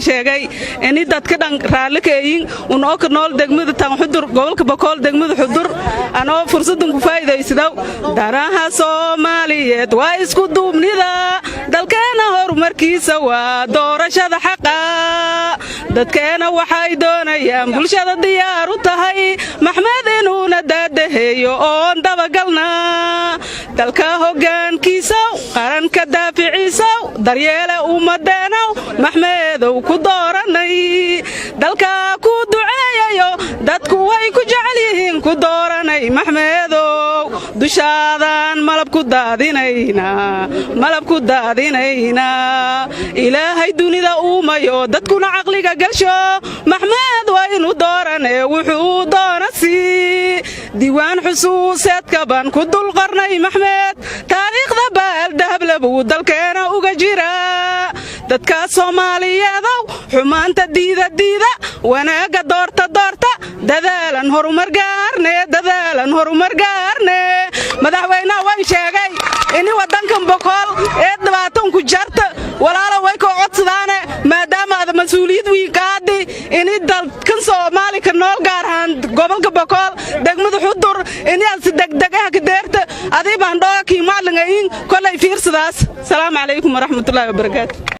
sheegay in dadka dhan raali ka yihiin oo ka nool degmada tan xudur gobolka Bakool degmada xudur anoo fursadan ku faa'iideysado daraha Soomaaliyeed waa isku duubnida dalkeena horumarkiisa waa doorashada xaqa dadkeena waxay doonayaan bulshada diyaar u tahay maxmed inuu nadadeeyo oo dabagalna dalka hoggaankiisa qaranka daaficiisa daryeela ummadeena maxmeedow ku dooranay dalka ku duceeyayo dadku way ku jecel yihiin ku dooranay maxmeedow dushaadan malab ku daadinayna ilaahay dunida uumayo dadkuna aqliga galsho maxmed waa inuu dooranay wuxuu doonasi diiwaan xusuuseed kaban ku dul qarnay maxmed taariikhda baal dahab labu dalkeena uga jira dadka Soomaaliyeed xumaanta diida wanaaga doorta dadaalan horumar gaarne madaxweynaha way sheegay in wadankan Bakool ee dhibaatoon ku jarta walaalo way ka codsadaane maadaama aad mas'uuliyad weyn qaadi in dalkan Soomaali ka nool gaar ahaan gobolka Bakool degmada xudur in aad si degdeg ah ka deerta adii baan dhooki maalingayn kolay fiirsadaas salaamu calaykum waraxmatullaahi wabarakaatuh